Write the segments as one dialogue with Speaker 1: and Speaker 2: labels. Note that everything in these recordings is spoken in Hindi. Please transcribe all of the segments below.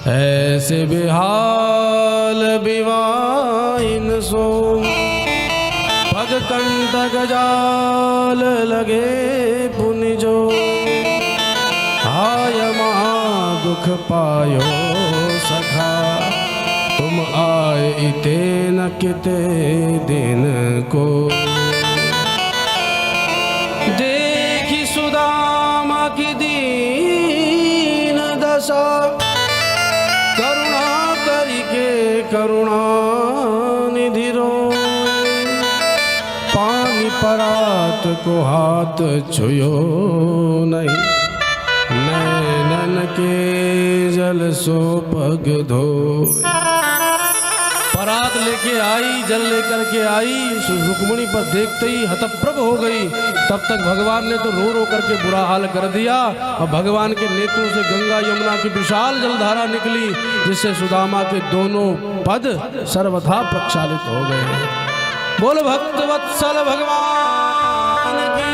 Speaker 1: ऐसे बेहाल बिवाइन सो पग कंटक जाल लगे पुनिजो हाय महा दुख पायो सखा तुम आए इते न किते दिन को देखी सुदामा की दीन दशा करुणा करके करुणा निधि रो पानी परात को हाथ छुयो नहीं नैनन के जल सो पग धो परात लेके आई जल लेकर के आई रुक्मिणी पर देखते ही हतप्रभ हो गई। तब तक भगवान ने तो रो रो करके बुरा हाल कर दिया और भगवान के नेत्रों से गंगा यमुना की विशाल जलधारा निकली जिससे सुदामा के दोनों पद सर्वथा प्रक्षालित हो गए। बोल भक्त वत्सल भगवान की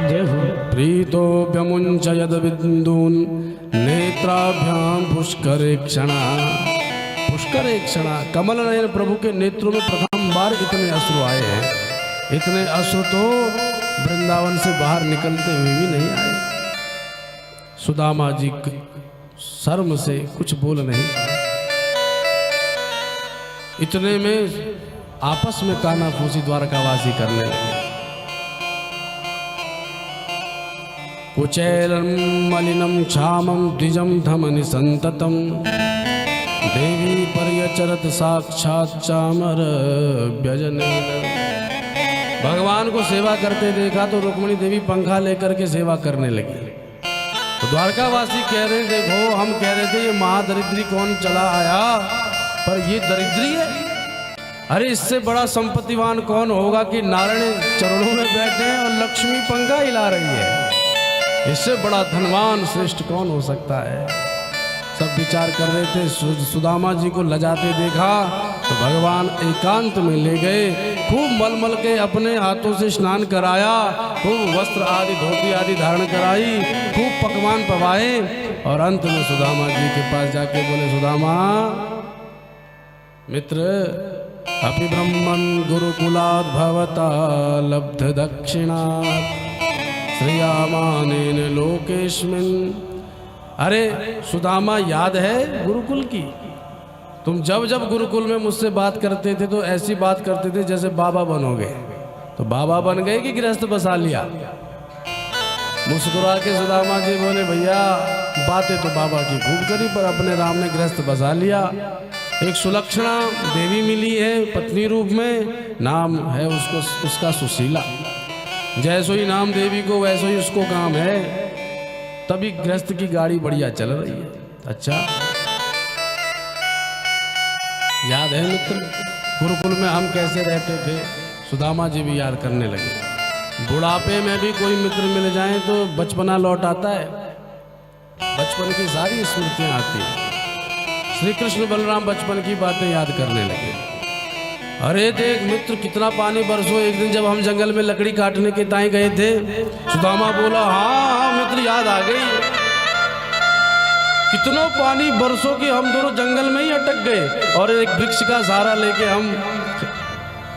Speaker 1: जय हो। प्रीतो व्यमुंचयद बिंदून नेत्राभ्याम पुष्करे क्षणा पुष्कर एक क्षणा कमल नयन प्रभु के नेत्रों में प्रथम बार इतने अश्रु आए हैं। इतने अश्रु तो वृंदावन से बाहर निकलते हुए भी नहीं आए। सुदामा जी शर्म से कुछ बोल नहीं पाए। इतने में आपस में कानाफूसी द्वारकावासी करने लगे। कुचैलम मलिनम क्षामम द्विजम धमनि संततम देवी पर्यचरत साक्षात चामर व्यजने। भगवान को सेवा करते देखा तो रुक्मिणी देवी पंखा लेकर के सेवा करने लगी। तो द्वारकावासी कह रहे देखो हम कह रहे थे ये महादरिद्री कौन चला आया पर ये दरिद्री है। अरे इससे बड़ा संपत्तिवान कौन होगा कि नारायण चरणों में बैठे हैं और लक्ष्मी पंखा हिला रही है। इससे बड़ा धनवान श्रेष्ठ कौन हो सकता है। सब विचार कर रहे थे। सुदामा जी को लजाते देखा तो भगवान एकांत में ले गए। खूब मलमल के अपने हाथों से स्नान कराया। खूब वस्त्र आदि धोती आदि धारण कराई। खूब पकवान पवाए और अंत में सुदामा जी के पास जाके बोले सुदामा मित्र अपि ब्रह्मन् गुरुकुलात् भवता लब्ध दक्षिणात् श्रियामानेन लोकेस्मिन्। अरे सुदामा याद है गुरुकुल की। तुम जब जब गुरुकुल में मुझसे बात करते थे तो ऐसी बात करते थे जैसे बाबा बनोगे। तो बाबा बन गए कि गृहस्थ बसा लिया। मुस्कुरा के सुदामा जी बोले भैया बातें तो बाबा की खूब करी पर अपने राम ने गृहस्थ बसा लिया। एक सुलक्षणा देवी मिली है पत्नी रूप में। नाम है उसका सुशीला। जैसो ही नाम देवी को वैसो ही उसको काम है। तभी गृहस्थ की गाड़ी बढ़िया चल रही है। अच्छा याद है मित्र गुरुकुल में हम कैसे रहते थे। सुदामा जी भी याद करने लगे। बुढ़ापे में भी कोई मित्र मिल जाए तो बचपना लौट आता है। बचपन की सारी स्मृतियां आती हैं। श्री कृष्ण बलराम बचपन की बातें याद करने लगे। अरे देख मित्र कितना पानी बरसो। एक दिन जब हम जंगल में लकड़ी काटने के ताई गए थे सुदामा बोला हाँ मित्र याद आ गई। कितना पानी बरसों की हम दोनों जंगल में ही अटक गए और एक वृक्ष का सहारा लेके हम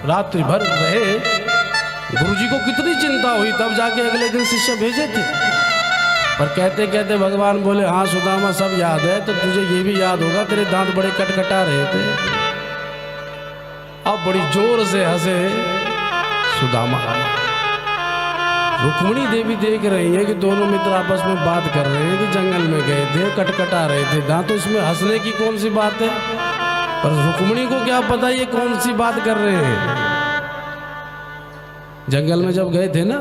Speaker 1: रात्रि भर रहे। गुरुजी को कितनी चिंता हुई तब जाके अगले दिन शिष्य भेजे थे। पर कहते कहते भगवान बोले हाँ सुदामा सब याद है तो तुझे ये भी याद होगा तेरे दांत बड़े कटकटा रहे थे। अब बड़ी जोर से हंसे सुदामा। रुक्मिणी देवी देख रही है कि दोनों मित्र आपस में बात कर रहे हैं कि जंगल में गए थे कटकटा रहे थे दांत। तो इसमें हंसने की कौन सी बात है। पर रुक्मिणी को क्या पता ये कौन सी बात कर रहे हैं। जंगल में जब गए थे ना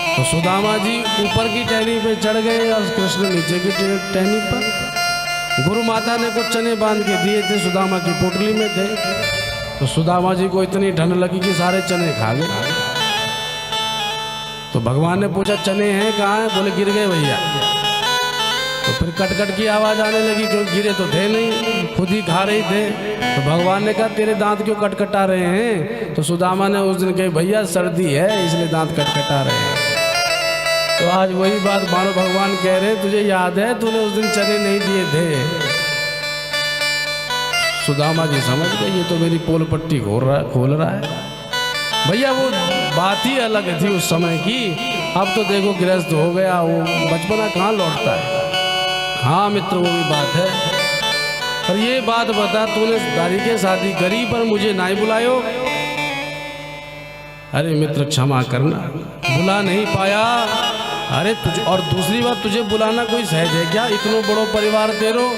Speaker 1: तो सुदामा जी ऊपर की टहनी पे चढ़ गए और कृष्ण नीचे की टहनी पर। गुरु माता ने कुछ चने बांध के दिए थे सुदामा की पोटली में थे। तो सुदामा जी को इतनी ठंड लगी कि सारे चने खा गए। तो भगवान ने पूछा चने हैं कहाँ हैं। बोले गिर गए भैया। तो फिर कटकट की आवाज आने लगी क्योंकि गिरे तो थे नहीं खुद ही खा रहे थे। तो भगवान ने कहा तेरे दांत क्यों कटकटा रहे हैं। तो सुदामा ने उस दिन कही भैया सर्दी है इसलिए दांत कटकटा रहे हैं। तो आज वही बात मानो भगवान कह रहे तुझे याद है तूने उस दिन चने नहीं दिए थे। सुदामा जी समझ गए ये तो मेरी पोल पट्टी खोल रहा है। भैया वो बात ही अलग थी उस समय की। अब तो देखो गृहस्थ हो गया, वो बचपना कहाँ लौटता है। हाँ मित्र वो भी बात है, पर ये बात बता तूने दारी के शादी करी पर मुझे नहीं बुलायो। अरे मित्र क्षमा करना, बुला नहीं पाया। अरे तुझे, और दूसरी बात तुझे बुलाना कोई सहज है क्या? इतनो बड़ो परिवार तेरो,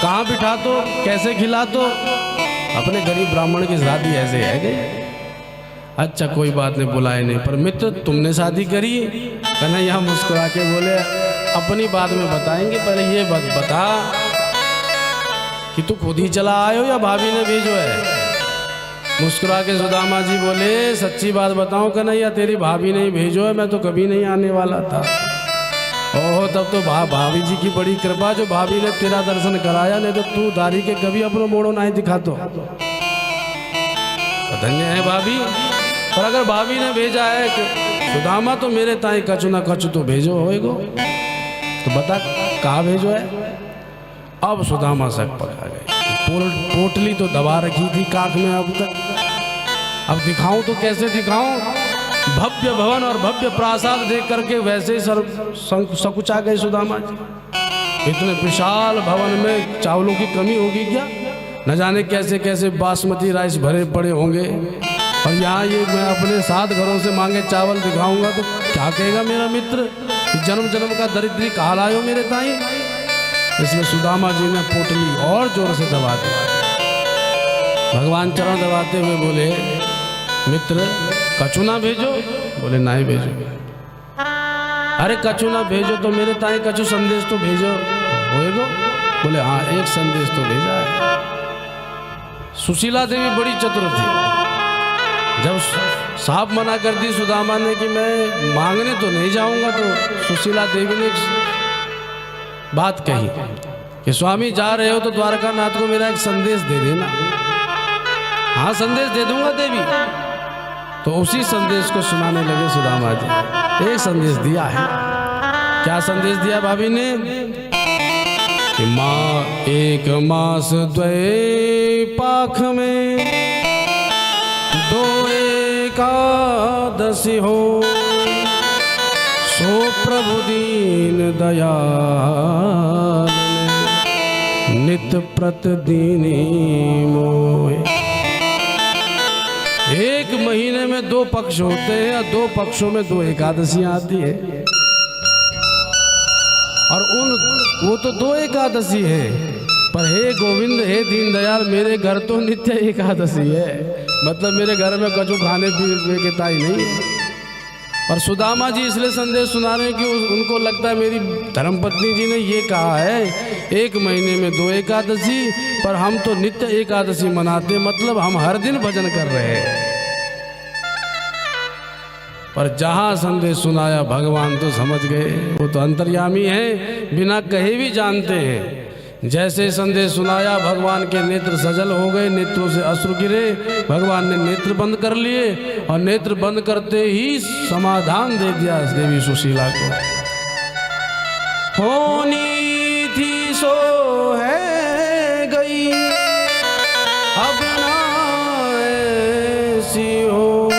Speaker 1: कहाँ बिठा तो, कैसे खिला तो? अपने गरीब ब्राह्मण की शादी ऐसे है गई। अच्छा कोई बात नहीं, बुलाए नहीं, पर मित्र तुमने शादी करी? कन्हैया मुस्कुरा के बोले अपनी बात में बताएंगे, पहले ये बता कि तू खुद ही चला आयो या भाभी ने भेजो है? मुस्कुरा के सुदामा जी बोले सच्ची बात बताऊं कन्हैया, तेरी भाभी नहीं भेजो है, मैं तो कभी नहीं आने वाला था। ओहो तब तो भाभी जी की बड़ी कृपा जो भाभी ने तेरा दर्शन कराया, नहीं तो तू दारी के कभी अपनो मोड़ो नहीं दिखा तो धन्य है भाभी। पर अगर भाभी ने भेजा है सुदामा तो मेरे ताई कछु ना कछु तो भेजो होएगो, तो बता कहाँ भेजो है? अब सुदामा शक पकड़ा गए। पोटली तो दबा रखी थी काख में अब तक, अब दिखाऊं तो कैसे दिखाऊं? भव्य भवन और भव्य प्रासाद देख करके वैसे ही सकुचा गए सुदामा जी। इतने विशाल भवन में चावलों की कमी होगी क्या? न जाने कैसे कैसे बासमती राइस भरे पड़े होंगे, और यहाँ ये मैं अपने 7 घरों से मांगे चावल दिखाऊंगा तो क्या कहेगा मेरा मित्र, जन्म जन्म का दरिद्री कहा लायो मेरे ताई। इसमें सुदामा जी ने पोटली और जोर से दबा दी। भगवान चरण दबाते हुए बोले मित्र कछु ना भेजो? बोले नहीं भेजो। अरे कछु ना भेजो तो मेरे ताई कछु संदेश तो भेजो होएगो? बोले हाँ एक संदेश तो भेजा है। सुशीला देवी बड़ी चतुर थी, जब साफ मना कर दी सुदामा ने कि मैं मांगने तो नहीं जाऊंगा, तो सुशीला देवी ने बात कही कि स्वामी जा रहे हो तो द्वारका नाथ को मेरा एक संदेश दे देना। हाँ संदेश दे दूंगा देवी। तो उसी संदेश को सुनाने लगे सुदामा जी। एक संदेश दिया है। क्या संदेश दिया भाभी ने? कि माँ 1 मास 2 पाख में 2 एकादशी हो, सो प्रभु दीन दयाल नित प्रतिदिनी मोए। 1 महीने में 2 पक्ष होते हैं और 2 पक्षों में 2 एकादशियां आती है, और वो तो 2 एकादशी है। पर हे गोविंद हे दीनदयाल मेरे घर तो नित्य एकादशी है, मतलब मेरे घर में कछु खाने पीने के ताई नहीं है। और सुदामा जी इसलिए संदेश सुना रहे हैं कि उनको लगता है मेरी धर्मपत्नी जी ने ये कहा है 1 महीने में 2 एकादशी, पर हम तो नित्य एकादशी मनाते, मतलब हम हर दिन भजन कर रहे हैं। पर जहाँ संदेश सुनाया भगवान तो समझ गए, वो तो अंतर्यामी हैं, बिना कहे भी जानते हैं। जैसे संदेश सुनाया भगवान के नेत्र सजल हो गए, नेत्रों से अश्रु गिरे, भगवान ने नेत्र बंद कर लिए, और नेत्र बंद करते ही समाधान दे दिया देवी सुशीला को। होनी थी सो है गई, अब ना ऐसी हो,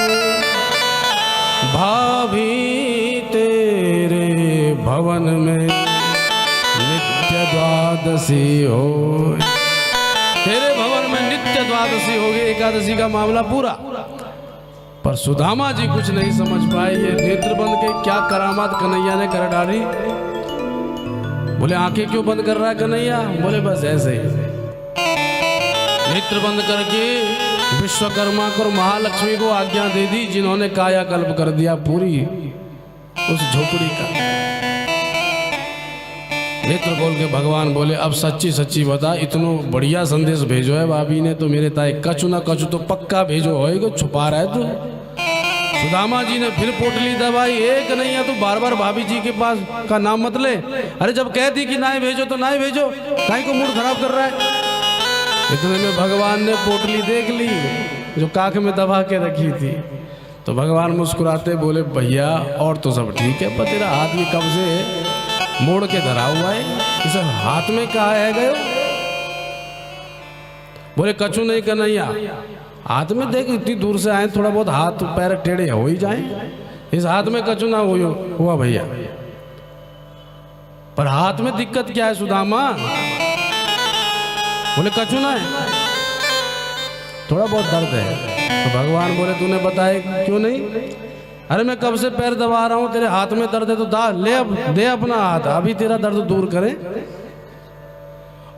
Speaker 1: भाभी तेरे भवन में नित्य द्वादशी हो। तेरे भवन में नित्य द्वादशी होगी, एकादशी का मामला पूरा। पर सुदामा जी कुछ नहीं समझ पाए, ये नेत्र बंद के क्या करामात कन्हैया ने कर डाली। बोले आंखें क्यों बंद कर रहा है कन्हैया? बोले बस ऐसे ही। नेत्र बंद करके विश्वकर्मा को, महालक्ष्मी को आज्ञा दे दी, जिन्होंने कायाकल्प कर दिया पूरी उस झोपड़ी का। नेत्र खोल के भगवान बोले अब सच्ची सच्ची बता, इतनो बढ़िया संदेश भेजो है भाभी ने तो मेरे ताई कछु ना कछु तो पक्का भेजो होएगा, छुपा रहा है तू। सुदामा जी ने फिर पोटली दबाई, एक नहीं है तो बार बार भाभी जी के पास का नाम मत ले। अरे जब कह दी कि ना भेजो तो ना भेजो, काहे को मूड खराब कर रहा है। इतने में भगवान ने पोटली देख ली जो काख में दबा के रखी थी, तो भगवान मुस्कुराते बोले भैया और तो सब ठीक है, पर तेरा हाथ भी कब से मोड़ के धरा हुआ है, इसे हाथ में कहा है गए? बोले कछु नहीं कन्हैया, हाथ में देख इतनी दूर से आए, थोड़ा बहुत हाथ पैर टेढ़े हो ही जाए, इस हाथ में कछु ना हुआ भैया। पर हाथ में दिक्कत क्या है सुदामा? बोले कछु ना है, थोड़ा बहुत दर्द है। तो भगवान बोले तूने बताए क्यों नहीं? अरे मैं कब से पैर दबा रहा हूं, तेरे हाथ में दर्द है तो दे अपना हाथ, अभी तेरा दर्द दूर करें।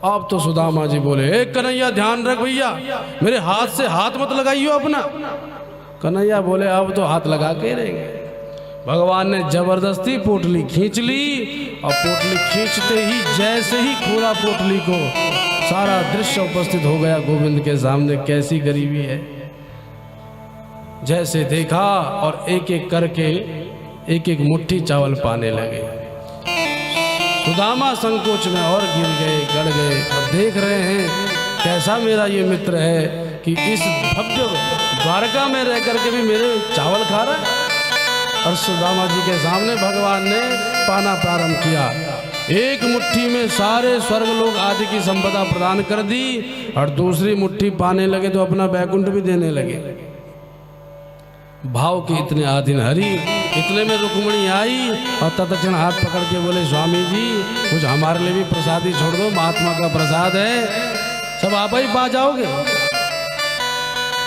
Speaker 1: अब तो सुदामा जी बोले एक कन्हैया ध्यान रख भैया, मेरे हाथ से हाथ मत लगाइयो अपना। कन्हैया बोले अब तो हाथ लगा के रहेंगे। भगवान ने जबरदस्ती पोटली खींच ली, और पोटली खींचते ही जैसे ही खोला पोटली को, सारा दृश्य उपस्थित हो गया गोविंद के सामने। कैसी गरीबी है, जैसे देखा और एक एक करके एक एक मुट्ठी चावल पाने लगे। सुदामा संकोच में और गिर गए, गड़ गए। अब देख रहे हैं कैसा मेरा ये मित्र है कि इस भव्य द्वारका में रह करके भी मेरे चावल खा रहा है। और सुदामा जी के सामने भगवान ने पाना प्रारंभ किया। एक मुट्ठी में सारे स्वर्ग लोग आदि की संपदा प्रदान कर दी, और दूसरी मुट्ठी पाने लगे तो अपना बैकुंठ भी देने लगे। भाव के इतने आधीन हरि। इतने में रुक्मिणी आई और तत्क्षण हाथ पकड़ के बोले स्वामी जी कुछ हमारे लिए भी प्रसादी छोड़ दो, महात्मा का प्रसाद है, सब आप ही पा जाओगे।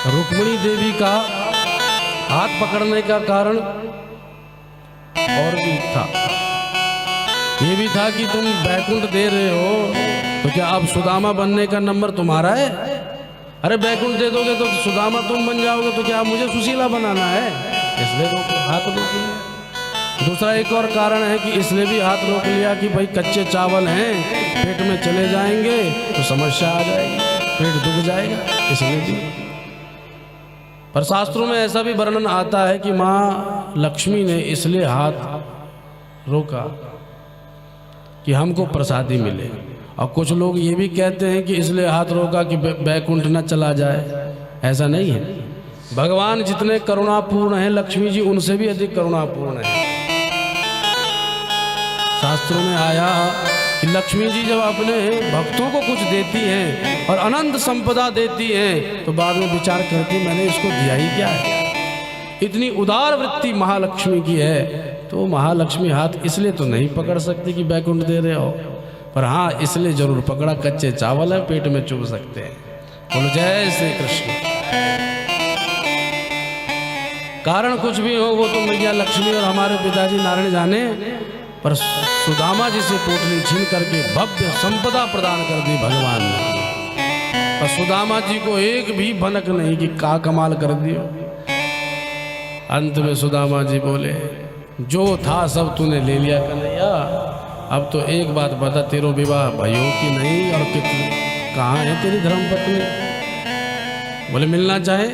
Speaker 1: रुक्मिणी देवी का हाथ पकड़ने का कारण और भी था, ये भी था कि तुम बैकुंठ दे रहे हो तो क्या अब सुदामा बनने का नंबर तुम्हारा है? अरे बैकुंठ दे दोगे तो सुदामा तुम बन जाओगे, तो क्या मुझे सुशीला बनाना है? इसलिए हाथ रोक लिया। दूसरा एक और कारण है कि इसलिए भी हाथ रोक लिया कि भाई कच्चे चावल हैं, पेट में चले जाएंगे तो समस्या आ जाएगी, पेट दुख जाएगा, इसलिए भी। पर शास्त्रों में ऐसा भी वर्णन आता है कि माँ लक्ष्मी ने इसलिए हाथ रोका कि हमको प्रसादी मिले। और कुछ लोग ये भी कहते हैं कि इसलिए हाथ रोका कि बैकुंठ न चला जाए। ऐसा नहीं है, भगवान जितने करुणापूर्ण हैं लक्ष्मी जी उनसे भी अधिक करुणापूर्ण है। शास्त्रों में आया कि लक्ष्मी जी जब अपने भक्तों को कुछ देती हैं और अनंत संपदा देती हैं तो बाद में विचार करती मैंने इसको दिया ही क्या है। इतनी उदार वृत्ति महालक्ष्मी की है, तो महालक्ष्मी हाथ इसलिए तो नहीं पकड़ सकती कि बैकुंठ दे रहे हो, पर हाँ इसलिए जरूर पकड़ा कच्चे चावल है, पेट में चुभ सकते हैं। बोलो जय श्री कृष्ण। कारण कुछ भी हो वो तो मैया लक्ष्मी और हमारे पिताजी नारायण जाने, पर सुदामा जी से पोटली छीन करके भव्य संपदा प्रदान कर दी भगवान ने। और सुदामा जी को एक भी भनक नहीं कि का कमाल कर दियो। अंत में सुदामा जी बोले जो था सब तूने ले लिया कन्हैया, अब तो एक बात बता, तेरो विवाह भयो कि नहीं, और कितने कहाँ है तेरी धर्मपत्नी? बोले मिलना चाहे?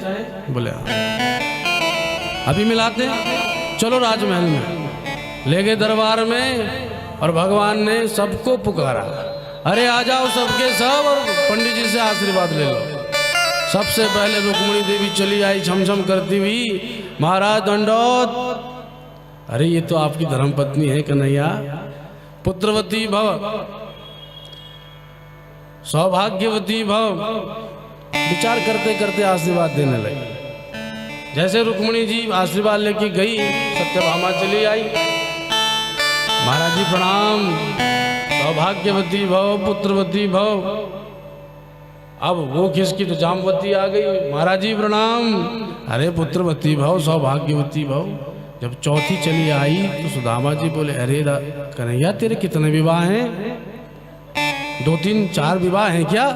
Speaker 1: बोले अभी मिलाते, चलो राजमहल में। ले गए दरबार में और भगवान ने सबको पुकारा, अरे आ जाओ सबके सब और पंडित जी से आशीर्वाद ले लो। सबसे पहले रुक्मिणी देवी चली आई छमछम करती हुई, महाराज दंडोत। अरे ये तो आपकी धर्मपत्नी है कन्हैया, पुत्रवती भव, सौभाग्यवती भव। विचार करते करते आशीर्वाद देने लगे। जैसे रुक्मिणी जी आशीर्वाद लेके गई, सत्यभामा चली आई, महाराज जी प्रणाम, सौभाग्यवती भव, पुत्रवती भव। अब वो खिसकी तो जामवती आ गई, महाराज जी प्रणाम, अरे पुत्रवती भव, सौभाग्यवती भव। जब चौथी चली आई तो सुदामा जी बोले, अरे कन्हैया तेरे कितने विवाह हैं? 2 3 4 विवाह हैं क्या?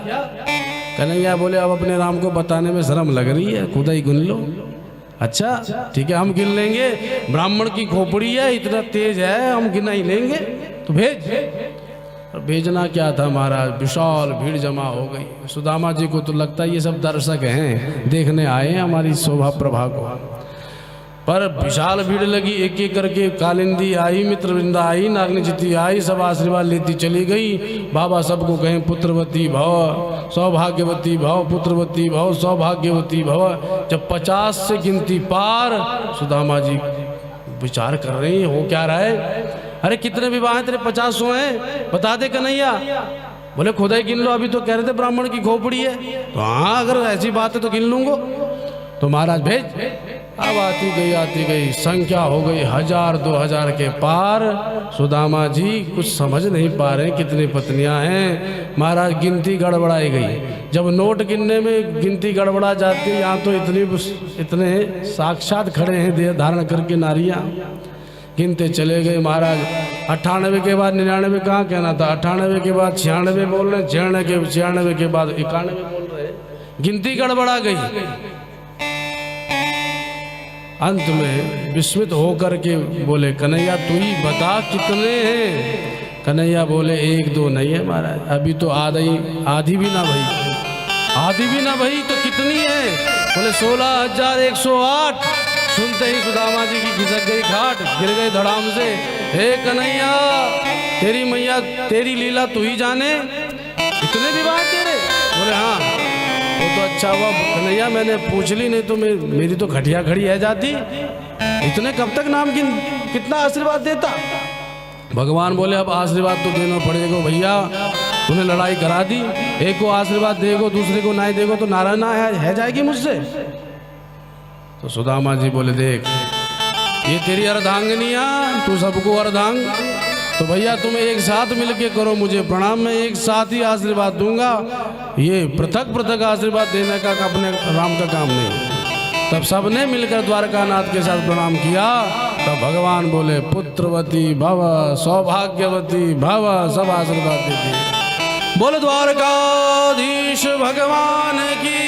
Speaker 1: कन्हैया बोले अब अपने राम को बताने में शर्म लग रही है, खुदा ही गिन लो। अच्छा ठीक है हम गिन लेंगे, ब्राह्मण की खोपड़ी है, इतना तेज है, हम गिना ही लेंगे, तो भेज। और भेजना क्या था महाराज, विशाल भीड़ जमा हो गई। सुदामा जी को तो लगता है ये सब दर्शक हैं, देखने आए हैं हमारी शोभा प्रभा को। पर विशाल भीड़ लगी, एक एक करके कालिंदी आई, मित्रवृंदा आई, नागनिचिति आई, सब आशीर्वाद लेती चली गई। बाबा सबको कहें पुत्रवती भव, सौभाग्यवती भव, पुत्रवती भव, सौभाग्यवती भव। जब 50 से गिनती पार, सुदामा जी विचार कर रही हैं हो क्या रहा है। अरे कितने विवाह हैं तेरे? 50 हैं, बता दे कन्हैया। बोले खुदा ही गिन लो, अभी तो कह रहे थे ब्राह्मण की खोपड़ी है। तो हाँ अगर ऐसी बात है तो गिन लूंगा। तो महाराज भेज। अब आती गई संख्या हो गई 1000-2000 के पार। सुदामा जी कुछ समझ नहीं पा रहे कितनी पत्नियां हैं। महाराज गिनती गड़बड़ाई गई। जब नोट गिनने में गिनती गड़बड़ा जाती है, यहाँ तो इतने साक्षात खड़े हैं देह धारण करके नारियां। गिनते चले गए महाराज। 98 के बाद 99 कहाँ कहना था, 98 के बाद 96 बोल रहे, 96 के बाद 91 बोल रहे। गिनती गड़बड़ा गई। अंत में विस्मित होकर के बोले कन्हैया तू ही बता कितने हैं। कन्हैया बोले 1-2 नहीं है महाराज, अभी तो आधी भी ना भई तो कितनी है। बोले 16,108। सुनते ही सुदामा जी की खिसक गई खाट, गिर गए धड़ाम से। हे कन्हैया तेरी मैया तेरी लीला तू ही जाने, इतने विवाह तेरे। बोले हाँ। वो तो अच्छा हुआ कन्हैया मैंने पूछ ली, नहीं तो मेरी तो खटिया खड़ी है जाती। इतने कब तक नाम कितना आशीर्वाद देता। भगवान बोले अब आशीर्वाद तो देना पड़ेगा भैया, तूने लड़ाई करा दी। एक को आशीर्वाद देगो दूसरे को नहीं देगो तो नाराज ना है जाएगी मुझसे। तो सुदामा जी बोले देख ये तेरी अर्धांगिनिया, तू सबको अर्धांग, तो भैया तुम एक साथ मिलके करो मुझे प्रणाम, मैं एक साथ ही आशीर्वाद दूंगा। ये पृथक पृथक आशीर्वाद देने का अपने राम का काम नहीं। तब सबने मिलकर द्वारकानाथ के साथ प्रणाम किया। तब भगवान बोले पुत्रवती भव, सौभाग्यवती भव, सब आशीर्वाद देते। बोल द्वारकाधीश भगवान की